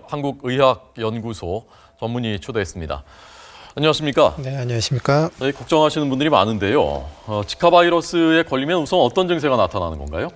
한국의학연구소 전문의 초대했습니다. 안녕하십니까? 네, 안녕하십니까? 네, 걱정하시는 분들이 많은데요. 지카 바이러스에 걸리면 우선 어떤 증세가 나타나는 건가요?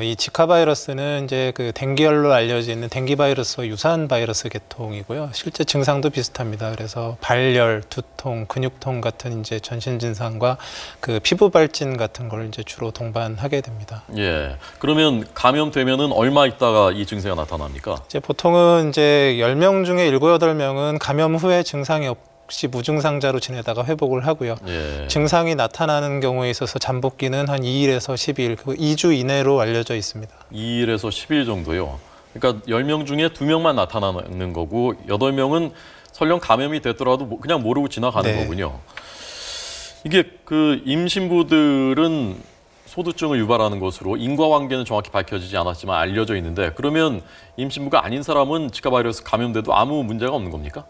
이 지카 바이러스는 이제 그 댕기열로 알려져 있는 댕기 바이러스와 유사한 바이러스 계통이고요. 실제 증상도 비슷합니다. 그래서 발열, 두통, 근육통 같은 이제 전신 증상과 그 피부 발진 같은 걸 이제 주로 동반하게 됩니다. 예. 그러면 감염되면은 얼마 있다가 이 증세가 나타납니까? 이제 보통은 이제 10명 중에 7, 8명은 감염 후에 증상이 없이 무증상자로 지내다가 회복을 하고요. 예. 증상이 나타나는 경우에 있어서 잠복기는 한 2일에서 10일, 그 2주 이내로 알려져 있습니다. 2일에서 10일 정도요. 그러니까 10명 중에 2명만 나타나는 거고 8명은 설령 감염이 됐더라도 그냥 모르고 지나가는 네. 거군요. 이게 그 임신부들은 소두증을 유발하는 것으로 인과관계는 정확히 밝혀지지 않았지만 알려져 있는데, 그러면 임신부가 아닌 사람은 지카 바이러스 감염돼도 아무 문제가 없는 겁니까?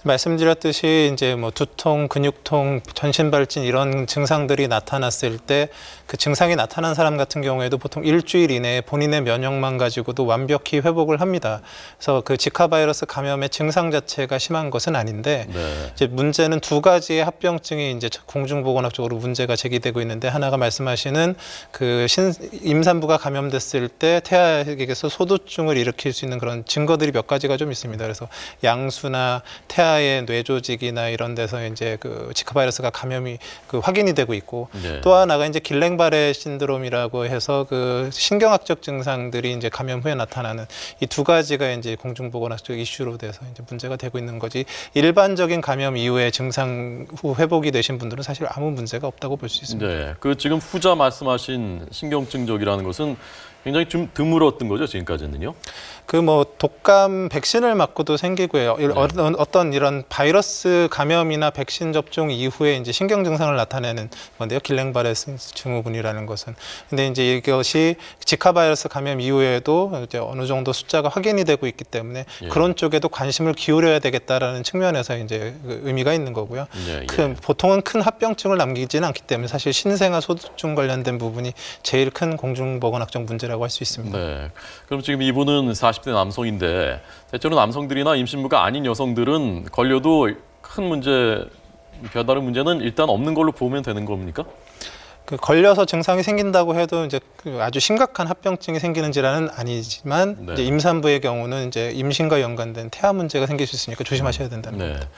말씀드렸듯이 이제 뭐 두통, 근육통, 전신 발진 이런 증상들이 나타났을 때 그 증상이 나타난 사람 같은 경우에도 보통 일주일 이내에 본인의 면역만 가지고도 완벽히 회복을 합니다. 그래서 그 지카 바이러스 감염의 증상 자체가 심한 것은 아닌데, 네. 이제 문제는 두 가지의 합병증이 이제 공중보건학적으로 문제가 제기되고 있는데, 하나가 말씀하시는 그 임산부가 감염됐을 때 태아에게서 소두증을 일으킬 수 있는 그런 증거들이 몇 가지가 좀 있습니다. 그래서 양수나 태아의 뇌조직이나 이런 데서 이제 그 지카 바이러스가 감염이 그 확인이 되고 있고, 네. 또 하나가 이제 길랭바레 신드롬이라고 해서 그 신경학적 증상들이 이제 감염 후에 나타나는 이 두 가지가 이제 공중보건학적 이슈로 돼서 이제 문제가 되고 있는 거지, 일반적인 감염 이후에 증상 후 회복이 되신 분들은 사실 아무 문제가 없다고 볼 수 있습니다. 네. 그 지금 후자 말씀하신 신경증적이라는 것은 굉장히 좀 드물었던 거죠, 지금까지는요? 그 뭐 독감 백신을 맞고도 생기고요. 어떤 이런 바이러스 감염이나 백신 접종 이후에 이제 신경 증상을 나타내는 건데요. 길랭바레 증후군이라는 것은. 근데 이제 이것이 지카 바이러스 감염 이후에도 이제 어느 정도 숫자가 확인이 되고 있기 때문에 예. 그런 쪽에도 관심을 기울여야 되겠다라는 측면에서 이제 그 의미가 있는 거고요. 예, 예. 보통은 큰 합병증을 남기지는 않기 때문에 사실 신생아 소두증 관련된 부분이 제일 큰 공중보건학적 문제라고 할 수 있습니다. 네. 그럼 지금 이분은 40대 남성인데, 대체로 남성들이나 임신부가 아닌 여성들은 걸려도 큰 문제, 별다른 문제는 일단 없는 걸로 보면 되는 겁니까? 그 걸려서 증상이 생긴다고 해도 이제 그 아주 심각한 합병증이 생기는 질환은 아니지만, 네. 이제 임산부의 경우는 이제 임신과 연관된 태아 문제가 생길 수 있으니까 조심하셔야 된다는 네. 겁니다.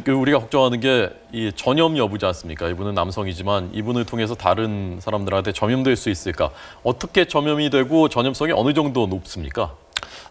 그 우리가 걱정하는 게 이 전염 여부지 않습니까? 이분은 남성이지만 이분을 통해서 다른 사람들한테 전염될 수 있을까? 어떻게 전염이 되고 전염성이 어느 정도 높습니까?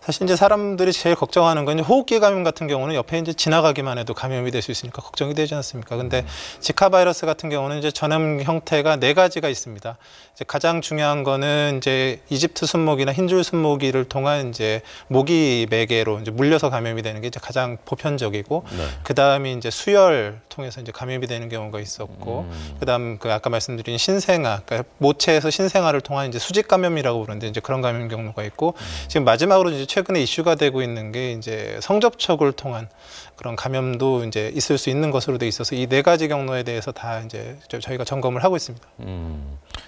사실 이제 사람들이 제일 걱정하는 건 이제 호흡기 감염 같은 경우는 옆에 이제 지나가기만 해도 감염이 될 수 있으니까 걱정이 되지 않습니까? 근데 지카 바이러스 같은 경우는 이제 전염 형태가 4가지가 있습니다. 이제 가장 중요한 거는 이제 이집트 순모기나 흰줄 순모기를 통한 이제 모기 매개로 이제 물려서 감염이 되는 게 이제 가장 보편적이고, 네. 그다음에 이제 수혈 통해서 이제 감염이 되는 경우가 있었고, 그다음 그 아까 말씀드린 신생아, 그러니까 모체에서 신생아를 통한 이제 수직 감염이라고 부르는데 이제 그런 감염 경로가 있고, 지금 마지막으로 이제 최근에 이슈가 되고 있는 게 이제 성접촉을 통한 그런 감염도 이제 있을 수 있는 것으로 돼 있어서 이 4가지 경로에 대해서 다 이제 저희가 점검을 하고 있습니다.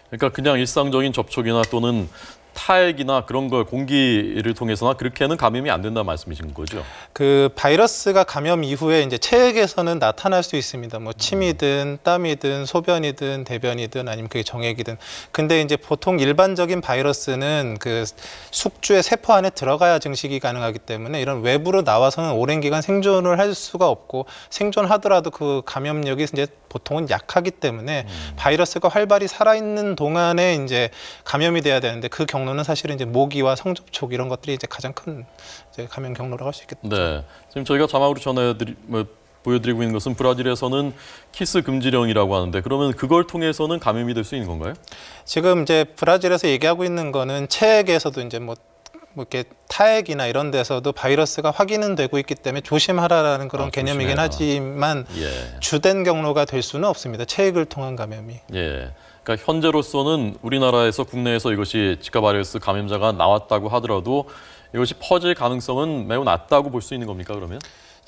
그러니까 그냥 일상적인 접촉이나 또는 타액이나 그런 걸 공기를 통해서나 그렇게는 감염이 안 된다는 말씀이신 거죠? 그 바이러스가 감염 이후에 이제 체액에서는 나타날 수 있습니다. 뭐 침이든 땀이든 소변이든 대변이든 아니면 그게 정액이든. 근데 이제 보통 일반적인 바이러스는 그 숙주의 세포 안에 들어가야 증식이 가능하기 때문에 이런 외부로 나와서는 오랜 기간 생존을 할 수가 없고, 생존하더라도 그 감염력이 이제 보통은 약하기 때문에 바이러스가 활발히 살아있는 동안에 이제 감염이 돼야 되는데, 그 경로는 사실은 이제 모기와 성접촉 이런 것들이 이제 가장 큰 이제 감염 경로라고 할 수 있겠죠. 네. 지금 저희가 자막으로 보여드리고 있는 것은 브라질에서는 키스 금지령이라고 하는데, 그러면 그걸 통해서는 감염이 될 수 있는 건가요? 지금 이제 브라질에서 얘기하고 있는 거는 체액에서도 이제 뭐 이렇게 타액이나 이런 데서도 바이러스가 확인은 되고 있기 때문에 조심하라라는 그런 개념이긴 조심해라. 하지만 예. 주된 경로가 될 수는 없습니다. 체액을 통한 감염이. 예. 그러니까 현재로서는 우리나라에서 국내에서 이것이 지카 바이러스 감염자가 나왔다고 하더라도 이것이 퍼질 가능성은 매우 낮다고 볼 수 있는 겁니까, 그러면?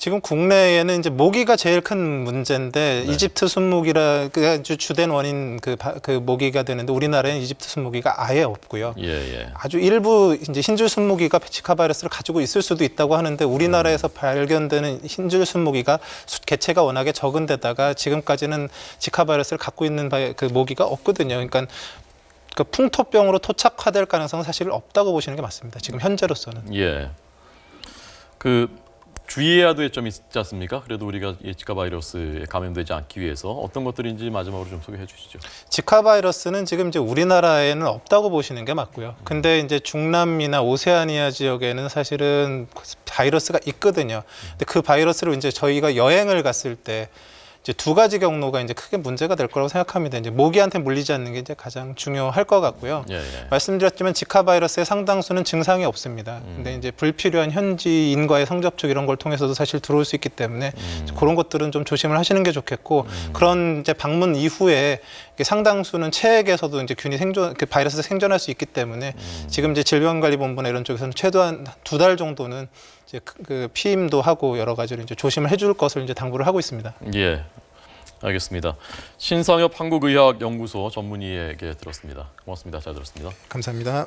지금 국내에는 이제 모기가 제일 큰 문제인데 네. 이집트 순모기라 그 주된 원인 그 모기가 되는데 우리나라에는 이집트 순모기가 아예 없고요. 예, 예. 아주 일부 이제 흰줄 순모기가 지카 바이러스를 가지고 있을 수도 있다고 하는데 우리나라에서 발견되는 흰줄 순모기가 개체가 워낙에 적은 데다가 지금까지는 지카 바이러스를 갖고 있는 그 모기가 없거든요. 그러니까 그 풍토병으로 토착화될 가능성은 사실 없다고 보시는 게 맞습니다. 지금 현재로서는. 예. 그 주의해야 될 점이 있지 않습니까? 그래도 우리가 이 지카 바이러스에 감염되지 않기 위해서 어떤 것들인지 마지막으로 좀 소개해 주시죠. 지카 바이러스는 지금 이제 우리나라에는 없다고 보시는 게 맞고요. 근데 이제 중남미나 오세아니아 지역에는 사실은 바이러스가 있거든요. 근데 그 바이러스를 이제 저희가 여행을 갔을 때 이제 두 가지 경로가 이제 크게 문제가 될 거라고 생각합니다. 이제 모기한테 물리지 않는 게 이제 가장 중요할 것 같고요. 예, 예. 말씀드렸지만 지카 바이러스의 상당수는 증상이 없습니다. 근데 이제 불필요한 현지인과의 성접촉 이런 걸 통해서도 사실 들어올 수 있기 때문에 그런 것들은 좀 조심을 하시는 게 좋겠고 그런 이제 방문 이후에 상당수는 체액에서도 이제 균이 바이러스가 생존할 수 있기 때문에 지금 이제 질병관리본부나 이런 쪽에서는 최소한 2달 정도는 이제 그 피임도 하고 여러 가지로 이제 조심을 해줄 것을 이제 당부를 하고 있습니다. 예. 알겠습니다. 신상엽 한국의학연구소 전문의에게 들었습니다. 고맙습니다. 잘 들었습니다. 감사합니다.